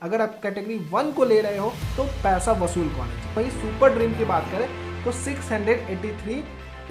अगर आप कैटेगरी 1 को ले रहे हो तो पैसा वसूल कॉलेज है। वहीं सुपर ड्रीम की बात करें तो 683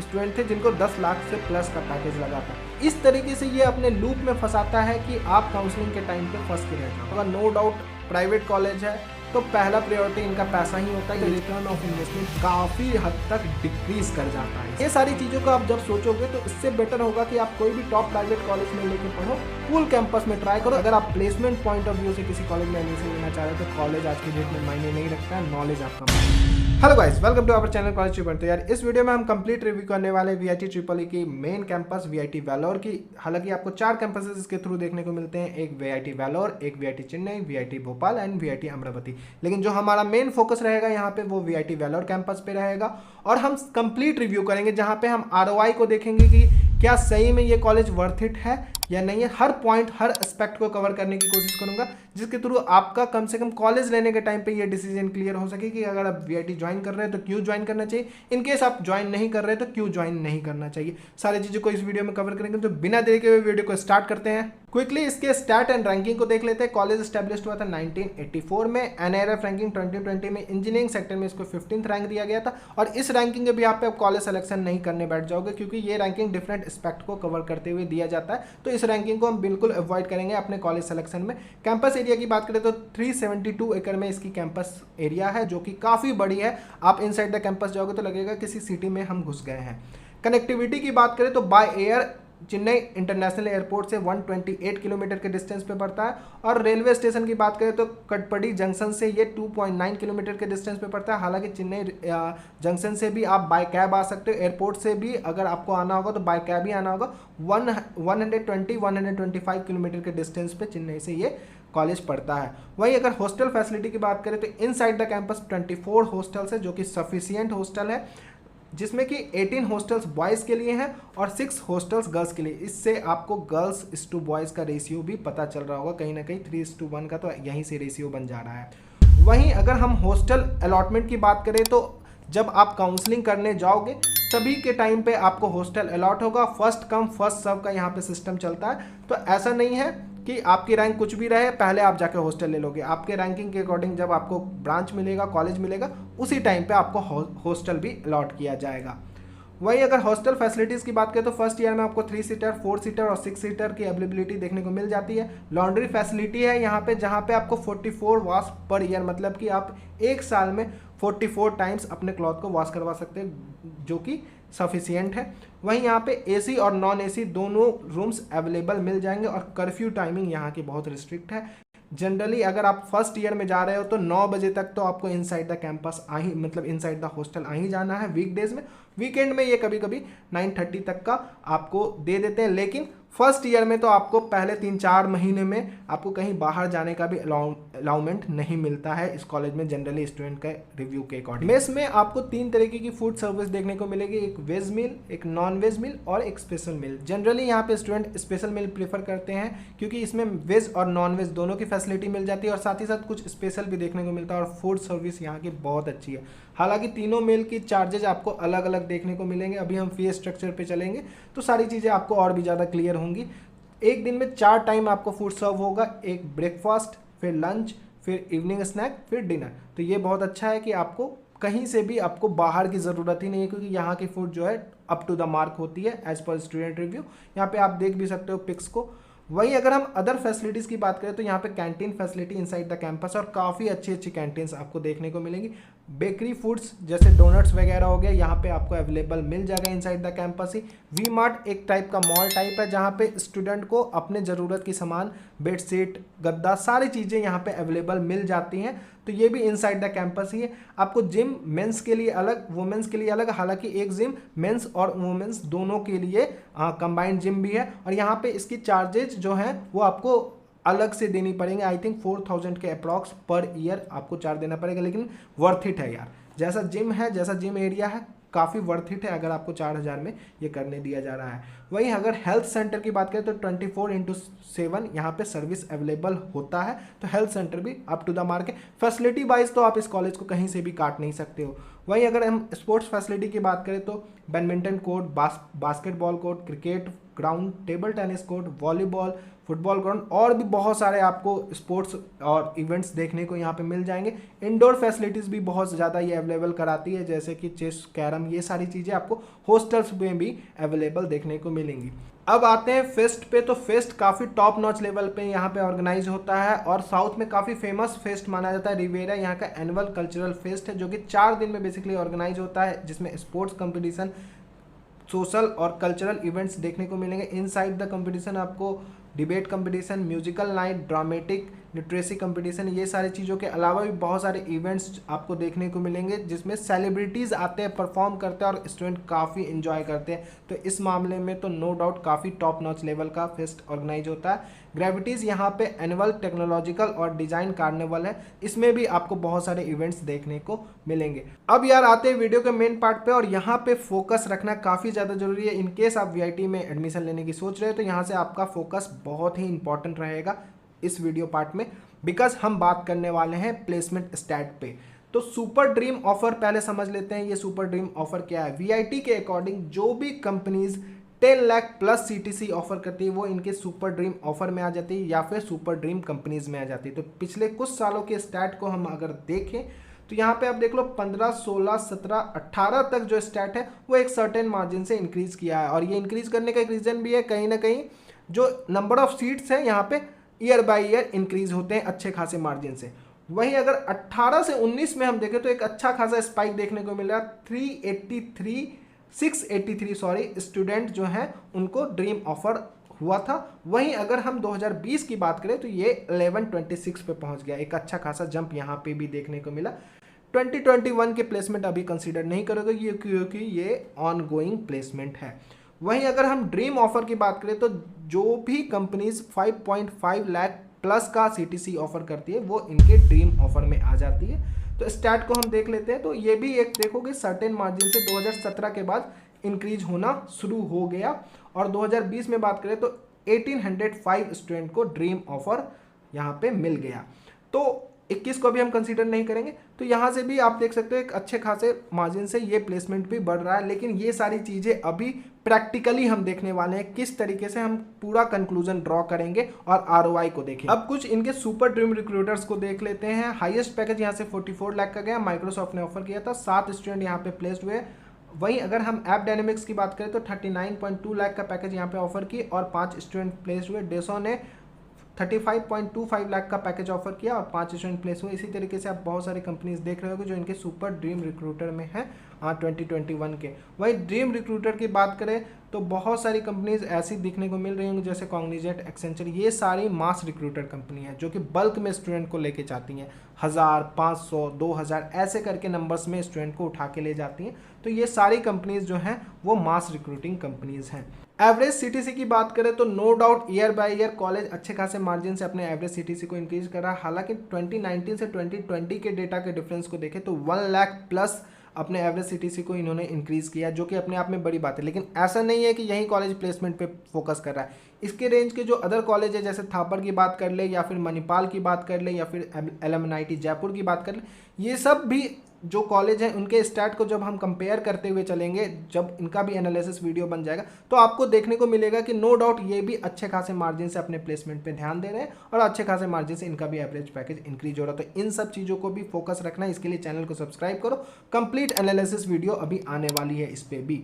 स्टूडेंट थे जिनको 10 लाख से प्लस का पैकेज लगा था। इस तरीके से ये अपने लूप में फंसाता है कि आप काउंसलिंग के टाइम पे फंस के रह जाओ। नो डाउट प्राइवेट कॉलेज है तो पहला प्रायोरिटी इनका पैसा ही होता है। ये रिटर्न ऑफ इन्वेस्टमेंट काफ़ी हद तक डिक्रीज कर जाता है। ये सारी चीज़ों को आप जब सोचोगे तो इससे बेटर होगा कि आप कोई भी टॉप प्राइवेट कॉलेज में लेके पढ़ो, फुल कैंपस में ट्राई करो। अगर आप प्लेसमेंट पॉइंट ऑफ व्यू से किसी कॉलेज में एडमिशन लेना चाह रहे हो तो कॉलेज आज की डेट में मायने नहीं रखता है, नॉलेज आपका मायने। Hello guys, welcome to our channel college triple. तो यार इस वीडियो में हम कंप्लीट रिव्यू करने वाले वीआईटी ट्रिपल की मेन कैंपस वीआईटी वैलोर की। हालांकि आपको 4 कैंपसेस इसके थ्रू देखने को मिलते हैं, एक वीआईटी वैलोर, एक VIT Chennai, VIT Bhopal and VIT Amravati. लेकिन जो हमारा मेन फोकस रहेगा यहाँ पे वो वीआईटी वैलोर कैंपस पे रहेगा और हम कंप्लीट रिव्यू करेंगे जहाँ पे हम आरओआई को देखेंगे कि क्या सही में ये कॉलेज वर्थ इट है या नहीं है। हर पॉइंट, हर एस्पेक्ट को कवर करने की कोशिश करूंगा जिसके थ्रू आपका कम से कम कॉलेज लेने के टाइम पे ये डिसीजन क्लियर हो सके कि अगर आप वीआईटी ज्वाइन कर रहे हैं तो क्यों ज्वाइन करना चाहिए, इनकेस आप ज्वाइन नहीं कर रहे तो क्यों ज्वाइन नहीं करना चाहिए। सारी चीज़ों को इस वीडियो में कवर करेंगे। तो बिना देरी के हुए वीडियो को स्टार्ट करते हैं। क्विकली इसके स्टैट एंड रैंकिंग को देख लेते हैं। कॉलेज एस्टेब्लिश्ड हुआ था 1984 में। एनआरएफ रैंकिंग 2020 में इंजीनियरिंग सेक्टर में इसको 15th रैंक दिया गया था। और इस रैंकिंग के भी आप कॉलेज सिलेक्शन नहीं करने बैठ जाओगे क्योंकि ये रैंकिंग डिफरेंट एस्पेक्ट को कवर करते हुए दिया जाता है। तो इस रैंकिंग को हम बिल्कुल अवॉइड करेंगे अपने कॉलेज सिलेक्शन में। कैंपस एरिया की बात करें तो 372 एकड़ में इसकी कैंपस एरिया है जो कि काफ़ी बड़ी है। आप इनसाइड द कैंपस जाओगे तो लगेगा किसी सिटी में हम घुस गए हैं। कनेक्टिविटी की बात करें तो by air Chennai international airport से 128 किलोमीटर के डिस्टेंस पे पड़ता है। और रेलवे स्टेशन की बात करें तो कटपड़ी जंक्शन से ये 2.9 किलोमीटर के डिस्टेंस पे पड़ता है। हालांकि चेन्नई जंक्शन से भी आप बाय कैब आ सकते हो। एयरपोर्ट से भी अगर आपको आना होगा तो बाय कैब ही आना होगा। 125 किलोमीटर के डिस्टेंस पे चेन्नई से ये कॉलेज पढ़ता है। वहीं अगर हॉस्टल फैसिलिटी की बात करें तो इनसाइड द कैंपस 24 हॉस्टल्स है जो कि सफिशियंट हॉस्टल है, जिसमें कि 18 हॉस्टल्स बॉयज़ के लिए हैं और 6 हॉस्टल्स गर्ल्स के लिए। इससे आपको गर्ल्स टू बॉयज़ का रेशियो भी पता चल रहा होगा, कहीं ना कहीं 3:1 का तो यहीं से रेशियो बन जा रहा है। वहीं अगर हम हॉस्टल अलॉटमेंट की बात करें तो जब आप काउंसलिंग करने जाओगे तभी के टाइम पे आपको हॉस्टल अलॉट होगा। फर्स्ट कम फर्स्ट सर्व का यहाँ पे सिस्टम चलता है। तो ऐसा नहीं है कि आपकी रैंक कुछ भी रहे पहले आप जाके हॉस्टल ले लोगे। आपके रैंकिंग के अकॉर्डिंग जब आपको ब्रांच मिलेगा, कॉलेज मिलेगा, उसी टाइम पे आपको हॉस्टल भी अलॉट किया जाएगा। वहीं अगर हॉस्टल फैसिलिटीज़ की बात करें तो फर्स्ट ईयर में आपको 3 सीटर, 4 सीटर और 6 सीटर की अवेलेबिलिटी देखने को मिल जाती है। लॉन्ड्री फैसिलिटी है यहाँ पे जहाँ पे आपको 44 वॉश पर ईयर, मतलब कि आप एक साल में 44 टाइम्स अपने क्लॉथ को वॉश करवा सकते हैं जो कि सफिशियंट है। वहीं यहाँ पे एसी और नॉन एसी दोनों रूम्स अवेलेबल मिल जाएंगे और कर्फ्यू टाइमिंग यहाँ की बहुत रिस्ट्रिक्ट है। जनरली अगर आप फर्स्ट ईयर में जा रहे हो तो 9 बजे तक तो आपको इनसाइड द कैंपस मतलब इनसाइड द हॉस्टल आ ही जाना है वीकडेज में। वीकेंड में ये कभी कभी 9:30 तक का आपको दे देते हैं। लेकिन फर्स्ट ईयर में तो आपको पहले 3-4 महीने में आपको कहीं बाहर जाने का भी अलाउमेंट नहीं मिलता है इस कॉलेज में, जनरली स्टूडेंट के रिव्यू के अकॉर्डिंग। मेस में आपको 3 तरीके की फूड सर्विस देखने को मिलेगी, एक वेज मील, एक नॉन वेज मील और एक स्पेशल मील। जनरली यहाँ पे स्टूडेंट स्पेशल मील प्रीफर करते हैं क्योंकि इसमें वेज और नॉन वेज दोनों की फैसिलिटी मिल जाती है और साथ ही साथ कुछ स्पेशल भी देखने को मिलता है। और फूड सर्विस यहाँ की बहुत अच्छी है। हालांकि तीनों मील की चार्जेज आपको अलग अलग देखने को मिलेंगे। अभी हम फी स्ट्रक्चर पे चलेंगे तो सारी चीज़ें आपको और भी ज़्यादा क्लियर होंगी। एक दिन में 4 टाइम आपको फूड सर्व होगा, एक ब्रेकफास्ट, फिर लंच, फिर इवनिंग स्नैक, फिर डिनर। तो ये बहुत अच्छा है कि आपको कहीं से भी आपको बाहर की ज़रूरत ही नहीं है क्योंकि यहाँ की फूड जो है अप टू द मार्क होती है एज पर स्टूडेंट रिव्यू। यहाँ पे आप देख भी सकते हो पिक्स को। वहीं अगर हम अदर फैसिलिटीज़ की बात करें तो यहाँ पे canteen facility inside the campus और काफ़ी अच्छी अच्छी कैंटीन्स आपको देखने को मिलेंगी। बेकरी फूड्स जैसे डोनट्स वगैरह हो गया यहाँ पे आपको अवेलेबल मिल जाएगा इनसाइड द कैंपस ही। वी मार्ट एक टाइप का मॉल टाइप है जहाँ पे स्टूडेंट को अपने ज़रूरत की सामान, बेडशीट, गद्दा, सारी चीज़ें यहाँ पे अवेलेबल मिल जाती हैं। तो ये भी इनसाइड द कैंपस ही है। आपको जिम मेंस के लिए अलग, वुमेंस के लिए अलग। हालांकि एक जिम मेंस और वुमेंस दोनों के लिए कंबाइंड जिम भी है। और यहाँ पे इसकी चार्जेज जो हैं वो आपको अलग से देनी पड़ेंगे। आई थिंक 4000 के अप्रॉक्स पर ईयर आपको चार्ज देना पड़ेगा। लेकिन वर्थ इट है यार, जैसा जिम है, जैसा जिम एरिया है, काफ़ी वर्थ इट है अगर आपको 4000 में ये करने दिया जा रहा है। वहीं अगर हेल्थ सेंटर की बात करें तो 24/7 यहाँ पे सर्विस अवेलेबल होता है। तो हेल्थ सेंटर भी अप टू द मार्क है। फैसिलिटी वाइज तो आप इस कॉलेज को कहीं से भी काट नहीं सकते हो। वहीं अगर हम स्पोर्ट्स फैसिलिटी की बात करें तो badminton court, basketball court, cricket ground, table tennis court, volleyball, football ground और भी बहुत सारे आपको स्पोर्ट्स और इवेंट्स देखने को यहाँ पे मिल जाएंगे। इंडोर फैसिलिटीज़ भी बहुत ज़्यादा ये अवेलेबल कराती है, जैसे कि चेस, कैरम, ये सारी चीज़ें आपको हॉस्टल्स में भी अवेलेबल देखने को मिलेंगी। अब आते हैं फेस्ट पे। तो फेस्ट काफ़ी टॉप नॉच लेवल पे यहाँ पे ऑर्गेनाइज होता है और साउथ में काफ़ी फेमस फेस्ट माना जाता है। रिवेरा यहाँ का एनुअल कल्चरल फेस्ट है जो कि 4 दिन में बेसिकली ऑर्गेनाइज होता है, जिसमें स्पोर्ट्स कंपटीशन, सोशल और कल्चरल इवेंट्स देखने को मिलेंगे। इनसाइड द कंपटीशन आपको debate competition, musical night, dramatic literacy competition, ये सारी चीज़ों के अलावा भी बहुत सारे इवेंट्स आपको देखने को मिलेंगे जिसमें सेलिब्रिटीज़ आते हैं, परफॉर्म करते हैं और स्टूडेंट काफ़ी इन्जॉय करते हैं। तो इस मामले में तो नो डाउट काफ़ी टॉप नॉच लेवल का फेस्ट ऑर्गेनाइज होता है। ग्रेविटीज़ यहाँ पे एनुअल टेक्नोलॉजिकल और डिज़ाइन कार्निवल है, इसमें भी आपको बहुत सारे इवेंट्स देखने को मिलेंगे। अब यार आते हैं वीडियो के मेन पार्ट पे, और यहाँ पे फोकस रखना काफ़ी ज़्यादा जरूरी है। इनकेस आप वीआईटी में एडमिशन लेने की सोच रहे हो तो यहाँ से आपका फोकस बहुत ही इंपॉर्टेंट रहेगा इस वीडियो पार्ट में, बिकॉज हम बात करने वाले हैं प्लेसमेंट स्टैट पे। तो सुपर ड्रीम ऑफर पहले समझ लेते हैं, ये सुपर ड्रीम ऑफर क्या है। वीआईटी के अकॉर्डिंग जो भी companies 10 lakh plus CTC offer करती है वो इनके सुपर ड्रीम ऑफर में आ जाती है या फिर सुपर ड्रीम कंपनीज में आ जाती है। तो पिछले कुछ सालों के स्टैट को हम अगर देखें तो यहाँ पे आप देख लो 15, 16, 17, 18 तक जो स्टैट है वो एक सर्टेन मार्जिन से इंक्रीज किया है। और ये इंक्रीज करने का एक रीजन भी है, कहीं ना कहीं जो नंबर ऑफ सीट्स हैं यहाँ पे ईयर बाय ईयर इंक्रीज होते हैं अच्छे खासे मार्जिन से। वहीं अगर 18 से 19 में हम देखें तो एक अच्छा खासा स्पाइक देखने को मिला, 683 स्टूडेंट जो हैं उनको ड्रीम ऑफर हुआ था। वहीं अगर हम 2020 की बात करें तो ये 1126 पे पहुंच गया, एक अच्छा खासा जंप यहाँ पे भी देखने को मिला। 2021 के प्लेसमेंट अभी कंसीडर नहीं करोगे क्योंकि ये ऑन गोइंग प्लेसमेंट है। वहीं अगर हम ड्रीम ऑफर की बात करें तो जो भी कंपनीज 5.5 लाख प्लस का सीटीसी ऑफर करती है वो इनके ड्रीम ऑफर में आ जाती है। तो स्टैट को हम देख लेते हैं, तो ये भी एक देखोगे सर्टेन मार्जिन से 2017 के बाद इंक्रीज होना शुरू हो गया। और 2020 में बात करें तो 1805 स्टूडेंट को ड्रीम ऑफर यहाँ पे मिल गया। तो 21 को भी हम कंसीडर नहीं करेंगे। तो यहाँ से भी आप देख सकते हो एक अच्छे खासे मार्जिन से ये प्लेसमेंट भी बढ़ रहा है। लेकिन ये सारी चीज़ें अभी प्रैक्टिकली हम देखने वाले हैं, किस तरीके से हम पूरा कंक्लूजन ड्रॉ करेंगे और आरओआई को देखेंगे। अब कुछ इनके सुपर ड्रीम रिक्रूटर्स को देख लेते हैं। हाईएस्ट पैकेज यहाँ से 44 लाख का गया, माइक्रोसॉफ्ट ने ऑफर किया था, 7 स्टूडेंट यहाँ पे प्लेस्ड हुए। वहीं अगर हम ऐप डायनेमिक्स की बात करें तो 39.2 लाख का पैकेज यहाँ पे ऑफर की और 5 स्टूडेंट प्लेस्ड हुए। डेसो ने 35.25 लाख का पैकेज ऑफर किया और 5 स्टूडेंट प्लेस हुए। इसी तरीके से आप बहुत सारी कंपनीज देख रहे होगे जो इनके सुपर ड्रीम रिक्रूटर में हैं 2021 के। वही ड्रीम रिक्रूटर की बात करें तो बहुत सारी कंपनीज ऐसी दिखने को मिल रही होंगी जैसे कॉग्निजेंट, एक्सेंचर, ये सारी मास रिक्रूटर कंपनी है जो कि बल्क में स्टूडेंट को लेके जाती हैं, 1000, 500, 2000 ऐसे करके नंबर्स में स्टूडेंट को उठा के ले जाती हैं। तो ये सारी कंपनीज जो हैं वो मास रिक्रूटिंग कंपनीज हैं। एवरेज सीटीसी की बात करें तो no doubt year by year college अच्छे खासे मार्जिन से अपने एवरेज सीटीसी को इंक्रीज कर रहा है। हालांकि 2019 से 2020 के डेटा के डिफरेंस को देखें तो 1 लाख प्लस अपने एवरेज सीटीसी को इन्होंने इंक्रीज किया, जो कि अपने आप में बड़ी बात है। लेकिन ऐसा नहीं है कि यही कॉलेज प्लेसमेंट पे फोकस कर रहा है। इसके रेंज के जो अदर कॉलेज है जैसे थापर की बात कर ले या फिर मणिपाल की बात कर ले या फिर LMNIT जयपुर की बात कर ले, ये सब भी जो कॉलेज हैं उनके स्टैट को जब हम कंपेयर करते हुए चलेंगे, जब इनका भी एनालिसिस वीडियो बन जाएगा तो आपको देखने को मिलेगा कि नो डाउट ये भी अच्छे खासे मार्जिन से अपने प्लेसमेंट पे ध्यान दे रहे हैं और अच्छे खासे मार्जिन से इनका भी एवरेज पैकेज इंक्रीज हो रहा है। तो इन सब चीज़ों को भी फोकस रखना है, इसके लिए चैनल को सब्सक्राइब करो। कंप्लीट एनालिसिस वीडियो अभी आने वाली है इस पर भी।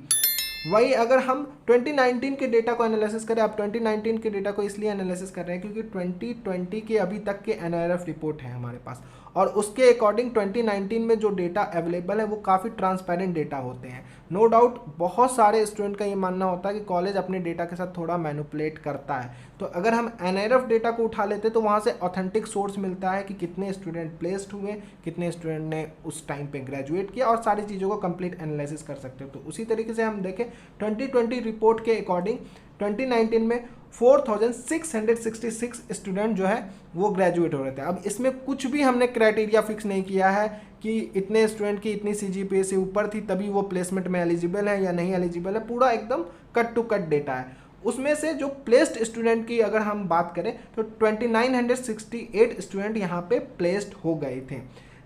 वही अगर हम 2019 के डेटा को एनालिसिस करें, आप 2019 के डेटा को इसलिए एनालिसिस कर रहे हैं क्योंकि 2020 के अभी तक के NIRF रिपोर्ट है हमारे पास और उसके अकॉर्डिंग 2019 में जो डेटा अवेलेबल है वो काफ़ी ट्रांसपेरेंट डेटा होते हैं। नो डाउट बहुत सारे स्टूडेंट का ये मानना होता है कि कॉलेज अपने डेटा के साथ थोड़ा मैनिपुलेट करता है। तो अगर हम NIRF डेटा को उठा लेते तो वहाँ से ऑथेंटिक सोर्स मिलता है कि कितने स्टूडेंट प्लेस्ड हुए, कितने स्टूडेंट ने उस टाइम पे ग्रेजुएट किया और सारी चीज़ों को कंप्लीट एनालिसिस कर सकते हो। तो उसी तरीके से हम देखें 2020 रिपोर्ट के अकॉर्डिंग 2019 में 4666 स्टूडेंट जो है वो ग्रेजुएट हो रहे थे। अब इसमें कुछ भी हमने क्राइटेरिया फिक्स नहीं किया है कि इतने स्टूडेंट की इतनी CGPA से ऊपर थी तभी वो प्लेसमेंट में एलिजिबल है या नहीं एलिजिबल है, पूरा एकदम कट टू कट डेटा है। उसमें से जो प्लेस्ड स्टूडेंट की अगर हम बात करें तो 2968 स्टूडेंट यहाँ पे प्लेस्ड हो गए थे,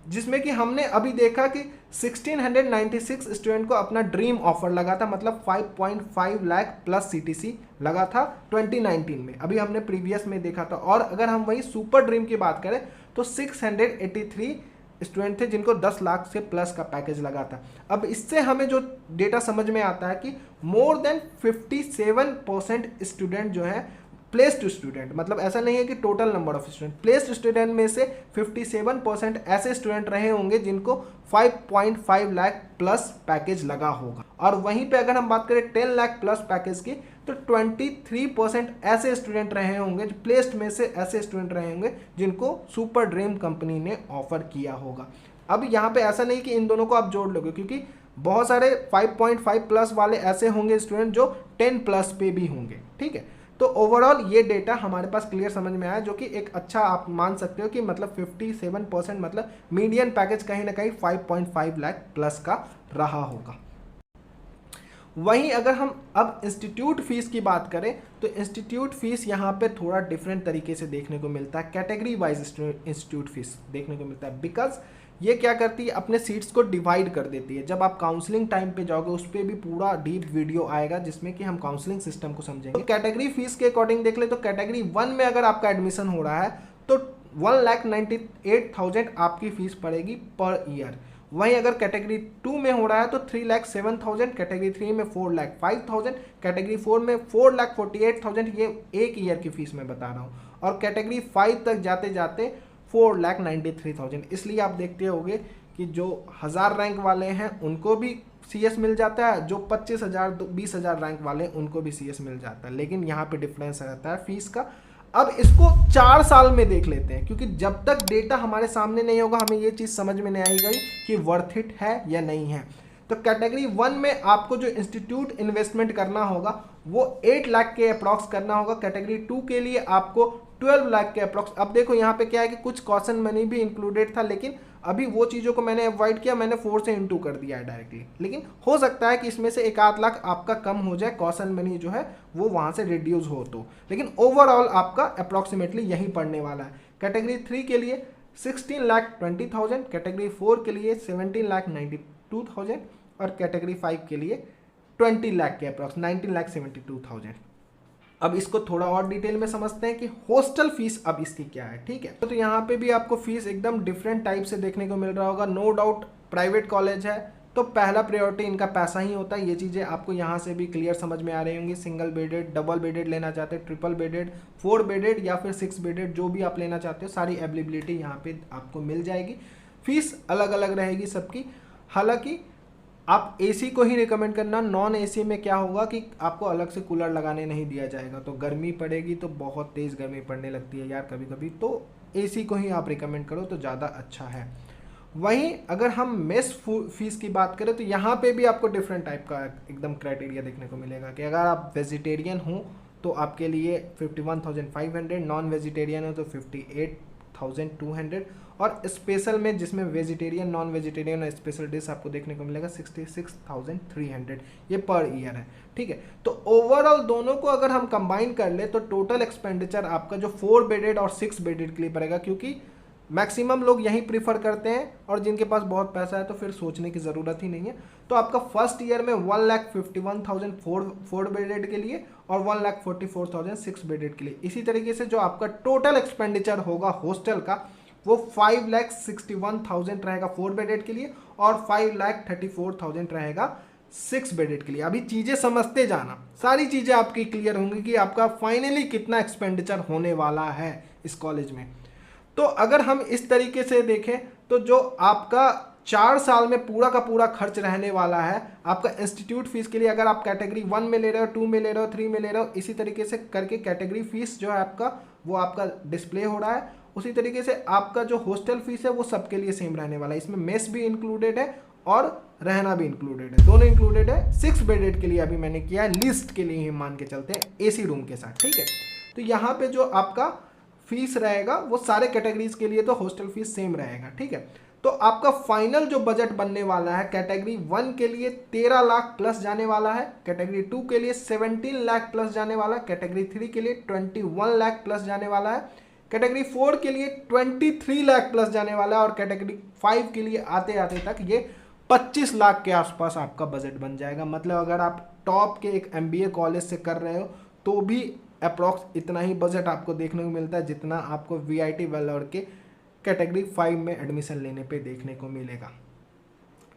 जिसमें कि हमने अभी देखा कि 1696 स्टूडेंट को अपना ड्रीम ऑफर लगा था, मतलब 5.5 लाख प्लस CTC लगा था 2019 में, अभी हमने प्रीवियस में देखा था। और अगर हम वही सुपर ड्रीम की बात करें तो 683 स्टूडेंट थे जिनको 10 लाख से प्लस का पैकेज लगा था। अब इससे हमें जो डेटा समझ में आता है कि मोर देन 57% स्टूडेंट जो है प्लेस्ड स्टूडेंट, मतलब ऐसा नहीं है कि total number of student, placed student में से 57% ऐसे स्टूडेंट रहे होंगे जिनको 5.5 लाख प्लस पैकेज लगा होगा। और वहीं पे अगर हम बात करें 10 लाख प्लस पैकेज की तो 23% ऐसे स्टूडेंट रहे होंगे, प्लेस्ड में से ऐसे स्टूडेंट रहे होंगे जिनको सुपर ड्रीम कंपनी ने ऑफर किया होगा। अब यहाँ पे ऐसा नहीं कि इन दोनों को आप जोड़ लोगे, क्योंकि बहुत सारे 5.5 प्लस वाले ऐसे होंगे स्टूडेंट जो 10 प्लस पे भी होंगे, ठीक है। तो ओवरऑल ये डेटा हमारे पास क्लियर समझ में आया, जो कि एक अच्छा आप मान सकते हो कि मतलब 57% मतलब मीडियन पैकेज कहीं ना कहीं 5.5 लाख प्लस का रहा होगा। वहीं अगर हम अब इंस्टीट्यूट फीस की बात करें तो इंस्टीट्यूट फीस यहाँ पे थोड़ा डिफरेंट तरीके से देखने को मिलता है, कैटेगरी वाइज इंस्टीट्यूट फीस देखने को मिलता है। बिकॉज ये क्या करती है, अपने सीट्स को डिवाइड कर देती है। जब आप काउंसलिंग टाइम पे जाओगे उस पर भी पूरा डीप वीडियो आएगा जिसमें कि हम काउंसलिंग सिस्टम को समझेंगे। तो कैटेगरी फीस के अकॉर्डिंग देख ले तो कैटेगरी 1 में अगर आपका एडमिशन हो रहा है तो 1,98,000 आपकी फीस पड़ेगी पर ईयर। वहीं अगर कैटेगरी 2 में हो रहा है तो 3,07,000, कैटेगरी 3 में 4,05,000, कैटेगरी 4 में 4,48,000, ये एक ईयर की फीस मैं बता रहा हूँ। और कैटेगरी 5 तक जाते जाते 4,93,000। इसलिए आप देखते होंगे कि जो 1000 रैंक वाले हैं उनको भी CS मिल जाता है, जो 25,000 20,000 रैंक वाले उनको भी CS मिल जाता है, लेकिन यहाँ पे डिफरेंस रहता है फीस का। अब इसको 4 साल में देख लेते हैं, क्योंकि जब तक डेटा हमारे सामने नहीं होगा हमें ये चीज़ समझ में नहीं आएगी कि वर्थ इट है या नहीं है। तो कैटेगरी 1 में आपको जो इंस्टीट्यूट इन्वेस्टमेंट करना होगा वो 8 लाख के अप्रॉक्स करना होगा। कैटेगरी 2 के लिए आपको 12 लाख के अप्रॉक्स। अब देखो यहाँ पे क्या है कि कुछ कॉशन मनी भी इंक्लूडेड था, लेकिन अभी वो चीज़ों को मैंने अवॉइड किया, मैंने 4 से इंटू कर दिया है डायरेक्टली। लेकिन हो सकता है कि इसमें से 1-8 लाख आपका कम हो जाए, कॉशन मनी जो है वो वहाँ से रिड्यूस हो तो, लेकिन ओवरऑल आपका अप्रॉक्सीमेटली यही पड़ने वाला है। कैटेगरी 3 के लिए 16,20,000, कैटेगरी 4 के लिए 17,92,000 और कैटेगरी 5 के लिए 20 लाख के अप्रॉक्स 19,72,000। अब इसको थोड़ा और डिटेल में समझते हैं कि हॉस्टल फीस अब इसकी क्या है, ठीक है। तो यहाँ पे भी आपको फीस एकदम डिफरेंट टाइप से देखने को मिल रहा होगा। नो डाउट प्राइवेट कॉलेज है तो पहला प्रायोरिटी इनका पैसा ही होता है, ये चीज़ें आपको यहाँ से भी क्लियर समझ में आ रही होंगी। सिंगल बेडेड, डबल बेडेड लेना चाहते हैं, ट्रिपल बेडेड, 4 बेडेड या फिर 6 बेडेड, जो भी आप लेना चाहते हो सारी अवेलेबिलिटी यहाँ पे आपको मिल जाएगी। फीस अलग अलग रहेगी सबकी। हालांकि आप AC को ही रिकमेंड करना, नॉन AC में क्या होगा कि आपको अलग से कूलर लगाने नहीं दिया जाएगा, तो गर्मी पड़ेगी तो बहुत तेज़ गर्मी पड़ने लगती है यार कभी कभी, तो AC को ही आप रिकमेंड करो तो ज़्यादा अच्छा है। वहीं अगर हम मेस फीस की बात करें तो यहाँ पे भी आपको डिफरेंट टाइप का एकदम क्राइटेरिया देखने को मिलेगा कि अगर आप वेजिटेरियन हो तो आपके लिए 51,500, नॉन वेजिटेरियन हो तो 58,200 और स्पेशल में जिसमें वेजिटेरियन, नॉन वेजिटेरियन और स्पेशल डिश आपको देखने को मिलेगा 66,300, ये पर ईयर है, ठीक है। तो ओवरऑल दोनों को अगर हम कंबाइन कर ले तो टोटल एक्सपेंडिचर आपका जो 4 बेडेड और 6 बेडेड के लिए पड़ेगा, क्योंकि मैक्सिमम लोग यही प्रीफर करते हैं और जिनके पास बहुत पैसा है तो फिर सोचने की ज़रूरत ही नहीं है। तो आपका फर्स्ट ईयर में 1,51,000 4 बेडेड के लिए और 1,44,000 6 बेडेड के लिए। इसी तरीके से जो आपका टोटल एक्सपेंडिचर होगा हॉस्टल का वो 5,61,000 रहेगा 4 बेडेड के लिए और 5,34,000 रहेगा 6 बेडेड के लिए। अभी चीज़ें समझते जाना, सारी चीज़ें आपकी क्लियर होंगी कि आपका फाइनली कितना एक्सपेंडिचर होने वाला है इस कॉलेज में। तो अगर हम इस तरीके से देखें तो जो आपका 4 साल में पूरा का पूरा खर्च रहने वाला है आपका इंस्टीट्यूट फीस के लिए, अगर आप कैटेगरी 1 में ले रहे हो, 2 में ले रहे हो, 3 में ले रहे हो, इसी तरीके से करके कैटेगरी फीस जो है आपका वो आपका डिस्प्ले हो रहा है। उसी तरीके से आपका जो हॉस्टल फीस है वो सबके लिए सेम रहने वाला है। इसमें मेस भी इंक्लूडेड है और रहना भी इंक्लूडेड है, दोनों इंक्लूडेड है। 6 बेडेड के लिए अभी मैंने किया है, लिस्ट के लिए ही मान के चलते हैं AC रूम के साथ, ठीक है। तो यहाँ पे जो आपका फीस रहेगा वो सारे कैटेगरीज के लिए तो हॉस्टल फीस सेम रहेगा, ठीक है। तो आपका फाइनल जो बजट बनने वाला है कैटेगरी 1 के लिए 13 लाख प्लस जाने वाला है, कैटेगरी 2 के लिए 17 लाख प्लस जाने वाला है, कैटेगरी 3 के लिए 21 लाख प्लस जाने वाला है, कैटेगरी 4 के लिए 23 लाख प्लस जाने वाला है और कैटेगरी 5 के लिए आते आते तक ये 25 लाख के आसपास आपका बजट बन जाएगा। मतलब अगर आप टॉप के एक MBA कॉलेज से कर रहे हो तो भी अप्रॉक्स इतना ही बजट आपको देखने को मिलता है जितना आपको VIT वेलोर के कैटेगरी 5 में एडमिशन लेने पे देखने को मिलेगा।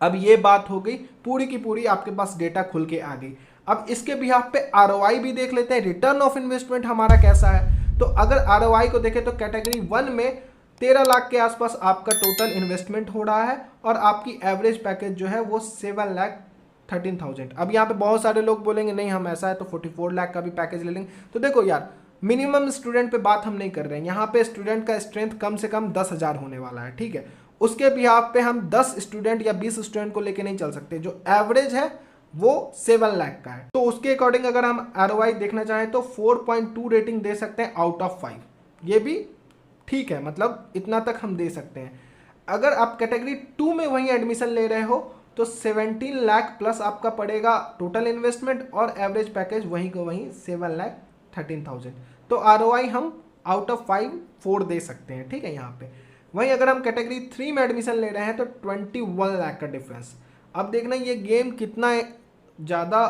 अब ये बात हो गई पूरी की पूरी, आपके पास डेटा खुल के आ गई। अब इसके बिहाफ पे ROI भी देख लेते हैं, रिटर्न ऑफ इन्वेस्टमेंट हमारा कैसा है। तो अगर ROI को देखें तो कैटेगरी 1 में 13 लाख के आसपास आपका टोटल इन्वेस्टमेंट हो रहा है और आपकी एवरेज पैकेज जो है वो 7,13,000। अब यहाँ पे बहुत सारे लोग बोलेंगे नहीं हम ऐसा है तो 44 लाख का भी पैकेज ले लेंगे। तो देखो यार, मिनिमम स्टूडेंट पे बात हम नहीं कर रहे हैं, यहाँ पे स्टूडेंट का स्ट्रेंथ कम से कम 10,000 होने वाला है, ठीक है। उसके बिहाफ पे हम 10 स्टूडेंट या 20 स्टूडेंट को लेके नहीं चल सकते, जो एवरेज है वो 7 लाख का है। तो उसके अकॉर्डिंग अगर हम ROI देखना चाहें तो 4.2 रेटिंग दे सकते हैं आउट ऑफ 5। ये भी ठीक है, मतलब इतना तक हम दे सकते हैं। अगर आप कैटेगरी 2 में वहीं एडमिशन ले रहे हो तो 17 लाख प्लस आपका पड़ेगा टोटल इन्वेस्टमेंट और एवरेज पैकेज वहीं को वहीं 7,13,000। तो ROI हम आउट ऑफ 5 4 दे सकते हैं, ठीक है यहाँ पे। वहीं अगर हम कैटेगरी 3 में एडमिशन ले रहे हैं तो 21 लाख का डिफरेंस। अब देखना ये गेम कितना ज़्यादा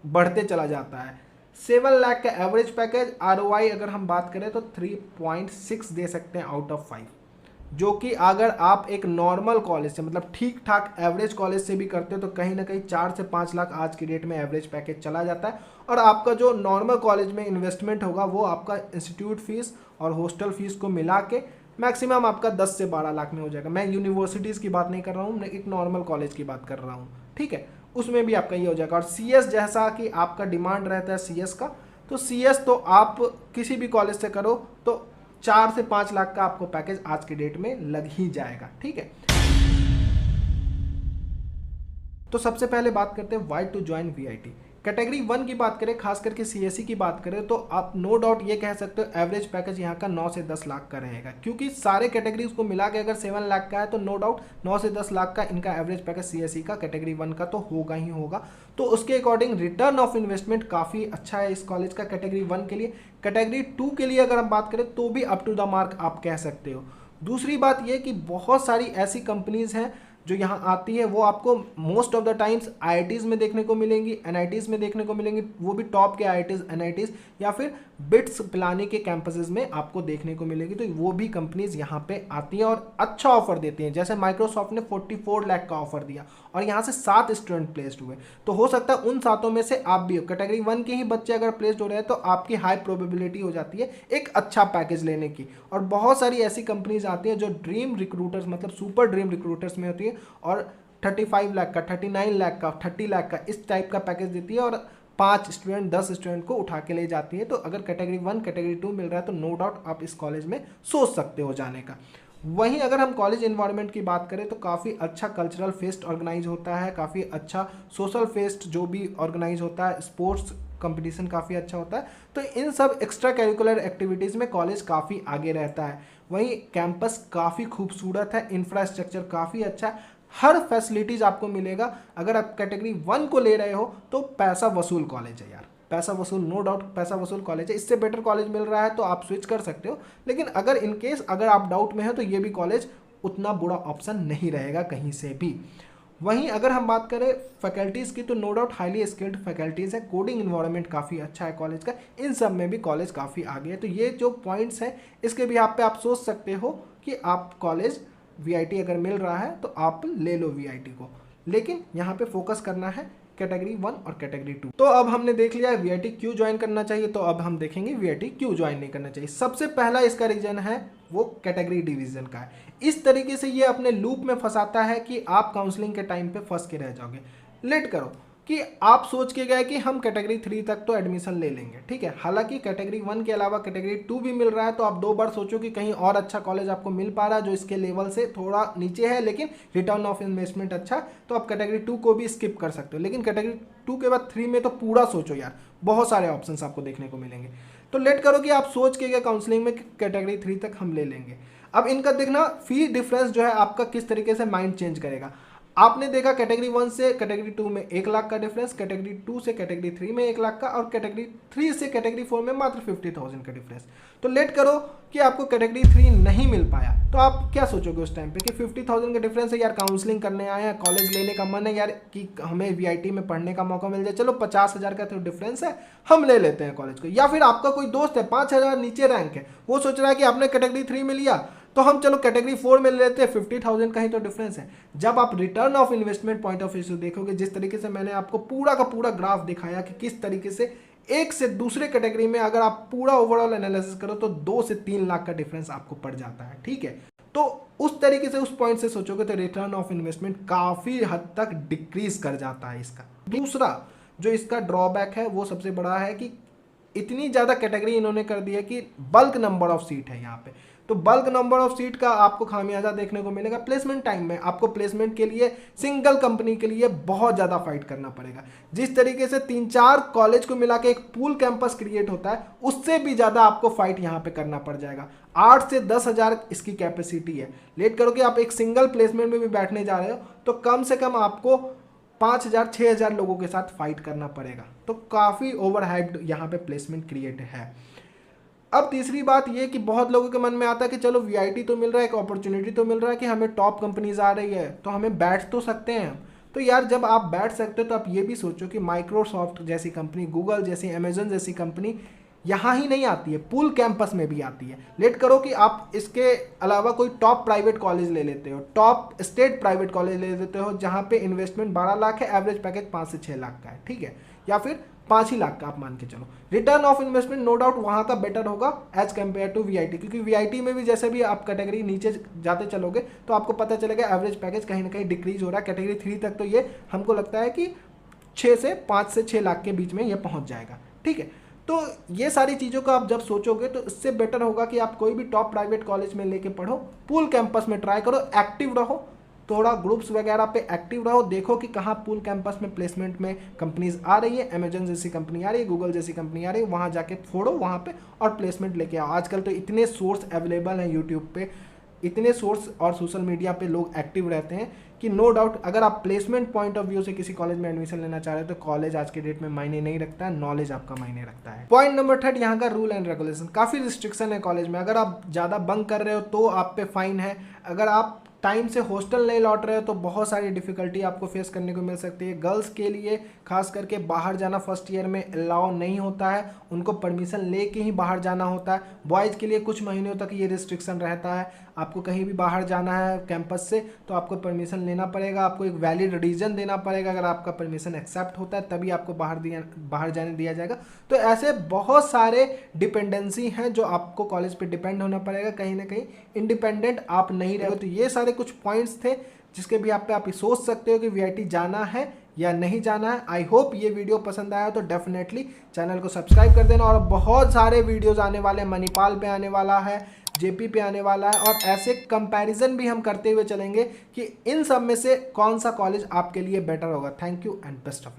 बढ़ते चला जाता है। 7 लाख का एवरेज पैकेज, ROI अगर हम बात करें तो 3.6 दे सकते हैं आउट ऑफ 5, जो कि अगर आप एक नॉर्मल कॉलेज से मतलब ठीक ठाक एवरेज कॉलेज से भी करते हो तो कहीं ना कहीं 4 से 5 लाख आज की डेट में एवरेज पैकेज चला जाता है। और आपका जो नॉर्मल कॉलेज में इन्वेस्टमेंट होगा वो आपका इंस्टीट्यूट फीस और हॉस्टल फीस को मिला के मैक्सिमम आपका 10 से 12 लाख में हो जाएगा। मैं यूनिवर्सिटीज़ की बात नहीं कर रहा हूँ, मैं एक नॉर्मल कॉलेज की बात कर रहा हूँ, ठीक है। उसमें भी आपका ये हो जाएगा। और CS जैसा कि आपका डिमांड रहता है CS का, तो CS तो आप किसी भी कॉलेज से करो तो 4 से 5 लाख का आपको पैकेज आज की डेट में लग ही जाएगा, ठीक है। तो सबसे पहले बात करते हैं why to join VIT। Category 1 की बात करें, खास करके CSE की बात करें तो आप नो डाउट ये कह सकते हो एवरेज पैकेज यहाँ का 9 से 10 लाख का रहेगा, क्योंकि सारे कैटेगरीज को मिला के अगर 7 लाख का है तो नो डाउट 9 से 10 लाख का इनका एवरेज पैकेज CSE का कैटेगरी 1 का तो होगा ही होगा। तो उसके अकॉर्डिंग रिटर्न ऑफ इन्वेस्टमेंट काफ़ी अच्छा है इस कॉलेज का कैटेगरी 1 के लिए। कैटेगरी 2 के लिए अगर हम बात करें तो भी अप टू द मार्क आप कह सकते हो। दूसरी बात ये कि बहुत सारी ऐसी कंपनीज हैं जो यहाँ आती है, वो आपको most of the times IITs में देखने को मिलेंगी, NITs में देखने को मिलेंगी, वो भी टॉप के IITs NITs या फिर बिट्स पिलानी के कैंपसेस में आपको देखने को मिलेगी। तो वो भी कंपनीज यहाँ पे आती हैं और अच्छा ऑफर देती हैं। जैसे माइक्रोसॉफ्ट ने 44 लाख का ऑफर दिया और यहाँ से 7 स्टूडेंट प्लेस्ड हुए, तो हो सकता है उन 7 में से आप भी हो। कैटेगरी 1 के ही बच्चे अगर प्लेस्ड हो रहे हैं तो आपकी हाई प्रोबेबिलिटी हो जाती है एक अच्छा पैकेज लेने की। और बहुत सारी ऐसी कंपनीज आती हैं जो ड्रीम रिक्रूटर्स मतलब सुपर ड्रीम रिक्रूटर्स में होती है और 35 लाख का, 39 लाख का, 30 लाख का इस टाइप का पैकेज देती है और 5 स्टूडेंट 10 स्टूडेंट को उठा के ले जाती है। तो अगर कैटेगरी 1 कैटेगरी 2 मिल रहा है तो नो डाउट आप इस कॉलेज में सोच सकते हो जाने का। वहीं अगर हम कॉलेज एनवायरनमेंट की बात करें तो काफ़ी अच्छा कल्चरल फेस्ट ऑर्गेनाइज होता है, काफ़ी अच्छा सोशल फेस्ट जो भी ऑर्गेनाइज होता है, स्पोर्ट्स कंपटीशन काफ़ी अच्छा होता है। तो इन सब एक्स्ट्रा करिकुलर एक्टिविटीज़ में कॉलेज काफ़ी आगे रहता है। वहीं कैंपस काफ़ी खूबसूरत है, इंफ्रास्ट्रक्चर काफ़ी अच्छा है, हर फैसिलिटीज़ आपको मिलेगा। अगर आप कैटेगरी 1 को ले रहे हो तो पैसा वसूल कॉलेज है यार, पैसा वसूल, नो डाउट पैसा वसूल कॉलेज है। इससे बेटर कॉलेज मिल रहा है तो आप स्विच कर सकते हो, लेकिन अगर इन केस अगर आप डाउट में हो तो ये भी कॉलेज उतना बुरा ऑप्शन नहीं रहेगा कहीं से भी। वहीं अगर हम बात करें फैकल्टीज़ की तो no doubt highly skilled faculties है, कोडिंग इन्वायरमेंट काफ़ी अच्छा है कॉलेज का, इन सब में भी कॉलेज काफ़ी आगे है। तो ये जो पॉइंट्स हैं इसके भी आप पे आप सोच सकते हो कि आप कॉलेज VIT अगर मिल रहा है तो आप ले लो VIT को, लेकिन यहाँ पे फोकस करना है कैटेगरी 1 और कैटेगरी 2। तो अब हमने देख लिया है VIT क्यों ज्वाइन करना चाहिए, तो अब हम देखेंगे VIT क्यों ज्वाइन नहीं करना चाहिए। सबसे पहला इसका रीजन है वो कैटेगरी डिवीजन का है। इस तरीके से ये अपने लूप में फंसाता है कि आप काउंसलिंग के टाइम पे फंस के रह जाओगे। लेट करो कि आप सोच के गए कि हम कैटेगरी 3 तक तो एडमिशन ले लेंगे, ठीक है, हालांकि कैटेगरी 1 के अलावा कैटेगरी 2 भी मिल रहा है, तो आप 2 बार सोचो कि कहीं और अच्छा कॉलेज आपको मिल पा रहा है जो इसके लेवल से थोड़ा नीचे है लेकिन रिटर्न ऑफ इन्वेस्टमेंट अच्छा, तो आप कैटेगरी 2 को भी स्किप कर सकते हो। लेकिन कैटेगरी 2 के बाद 3 में तो पूरा सोचो यार, बहुत सारे ऑप्शंस आपको देखने को मिलेंगे। तो लेट करो कि आप सोच के गए काउंसलिंग में कैटेगरी 3 तक हम ले लेंगे। अब इनका देखना फी डिफरेंस जो है आपका किस तरीके से माइंड चेंज करेगा। आपने देखा कैटेगरी 1 से कैटेगरी 2 में 1 लाख का डिफरेंस, कैटेगरी 2 से कैटेगरी 3 में 1 लाख का, और कैटेगरी 3 से कैटेगरी 4 में मात्र 50,000 का डिफरेंस। तो लेट करो कि आपको कैटेगरी 3 नहीं मिल पाया, तो आप क्या सोचोगे उस टाइम पे कि 50,000 का डिफरेंस है यार, काउंसलिंग करने आए हैं, कॉलेज लेने का मन है यार कि हमें वीआईटी में पढ़ने का मौका मिल जाए, चलो 50,000 का तो डिफरेंस है, हम ले लेते हैं कॉलेज को। या फिर आपका कोई दोस्त है 5,000 नीचे रैंक है, वो सोच रहा है कि आपने कैटेगरी 3 में लिया तो हम चलो कैटेगरी 4 में ले लेते हैं, 50,000 का ही तो डिफरेंस है। जब आप return of investment point of view से देखोगे, जिस तरीके से मैंने आपको पूरा का पूरा ग्राफ दिखाया कि किस तरीके से एक से दूसरे कैटेगरी में अगर आप पूरा ओवरऑल एनालिसिस करो तो 2 से 3 लाख का डिफरेंस आपको पड़ जाता है, ठीक है। तो उस तरीके से उस पॉइंट से सोचोगे तो रिटर्न ऑफ इन्वेस्टमेंट काफी हद तक डिक्रीज कर जाता है इसका। दूसरा जो इसका ड्रॉबैक है वो सबसे बड़ा है कि इतनी ज्यादा कैटेगरी इन्होंने कर दी है कि बल्क नंबर ऑफ सीट है यहाँ पे। तो बल्क नंबर ऑफ सीट का आपको खामियाजा देखने को मिलेगा प्लेसमेंट टाइम में। आपको प्लेसमेंट के लिए सिंगल कंपनी के लिए बहुत ज़्यादा फाइट करना पड़ेगा। जिस तरीके से 3-4 कॉलेज को मिला के एक पूल कैंपस क्रिएट होता है, उससे भी ज़्यादा आपको फाइट यहाँ पे करना पड़ जाएगा। 8 से 10,000 इसकी कैपेसिटी है। लेट करो कि आप एक सिंगल प्लेसमेंट में भी बैठने जा रहे हो तो कम से कम आपको 5,000-6,000 लोगों के साथ फाइट करना पड़ेगा। तो काफ़ी ओवरहाइप्ड यहाँ पे प्लेसमेंट क्रिएट है। अब तीसरी बात ये कि बहुत लोगों के मन में आता है कि चलो वीआईटी तो मिल रहा है, एक अपॉर्चुनिटी तो मिल रहा है कि हमें टॉप कंपनीज आ रही है तो हमें बैठ तो सकते हैं। तो यार जब आप बैठ सकते हो तो आप ये भी सोचो कि माइक्रोसॉफ्ट जैसी कंपनी, गूगल जैसी, अमेजन जैसी कंपनी यहाँ ही नहीं आती है, पूल कैंपस में भी आती है। लेट करो कि आप इसके अलावा कोई टॉप प्राइवेट कॉलेज ले लेते हो, टॉप स्टेट प्राइवेट कॉलेज ले लेते हो जहाँ पे इन्वेस्टमेंट 12 लाख है, एवरेज पैकेज 5 से 6 लाख का है, ठीक है, या फिर 5 ही लाख का आप मान के चलो। Return of investment no doubt वहाँ का बेटर होगा एज कम्पेयर टू वीआईटी, क्योंकि वीआईटी में भी जैसे भी आप कैटेगरी नीचे जाते चलोगे तो आपको पता चलेगा एवरेज पैकेज कहीं ना कहीं डिक्रीज हो रहा है। कैटेगरी 3 तक तो ये हमको लगता है कि 5 से 6 लाख के बीच में ये पहुँच जाएगा, ठीक है। तो ये सारी चीज़ों का आप जब सोचोगे तो इससे बेटर होगा कि आप कोई भी टॉप प्राइवेट कॉलेज में लेके पढ़ो, पूल कैंपस में ट्राई करो, एक्टिव रहो, थोड़ा ग्रुप्स वगैरह पे एक्टिव रहो, देखो कि कहाँ पूल कैंपस में प्लेसमेंट में कंपनीज आ रही है, अमेजन जैसी कंपनी आ रही है, गूगल जैसी कंपनी आ रही है, वहाँ जाके फोड़ो वहाँ पे और प्लेसमेंट लेके आओ। आजकल तो इतने सोर्स अवेलेबल हैं यूट्यूब पे, इतने सोर्स और सोशल मीडिया पे लोग एक्टिव रहते हैं कि नो डाउट अगर आप प्लेसमेंट पॉइंट ऑफ व्यू से किसी कॉलेज में एडमिशन लेना चाह रहे हो तो कॉलेज आज के डेट में मायने नहीं रखता है, नॉलेज आपका मायने रखता है। पॉइंट नंबर 3 यहाँ का रूल एंड रेगुलेशन। काफ़ी रिस्ट्रिक्शन है कॉलेज में। अगर आप ज़्यादा बंक कर रहे हो तो आप पे फाइन है। अगर आप टाइम से हॉस्टल नहीं लौट रहे हो तो बहुत सारी डिफिकल्टी आपको फेस करने को मिल सकती है। गर्ल्स के लिए खास करके बाहर जाना फर्स्ट ईयर में अलाउ नहीं होता है, उनको परमिशन लेके ही बाहर जाना होता है। बॉयज़ के लिए कुछ महीनों तक ये रिस्ट्रिक्शन रहता है, आपको कहीं भी बाहर जाना है कैंपस से तो आपको परमिशन लेना पड़ेगा, आपको एक वैलिड रीज़न देना पड़ेगा। अगर आपका परमिशन एक्सेप्ट होता है तभी आपको बाहर जाने दिया जाएगा। तो ऐसे बहुत सारे डिपेंडेंसी हैं जो आपको कॉलेज पे डिपेंड होना पड़ेगा, कहीं ना कहीं इंडिपेंडेंट आप नहीं रहे। तो ये सारे कुछ पॉइंट्स थे जिसके भी आप सोच सकते हो कि वीआईटी जाना है या नहीं जाना है। आई होप ये वीडियो पसंद आया तो डेफिनेटली चैनल को सब्सक्राइब कर देना। और बहुत सारे वीडियोज़ आने वाले हैं, मणिपाल पे आने वाला है, जेपी पे आने वाला है, और ऐसे कंपैरिजन भी हम करते हुए चलेंगे कि इन सब में से कौन सा कॉलेज आपके लिए बेटर होगा। Thank you and best of luck.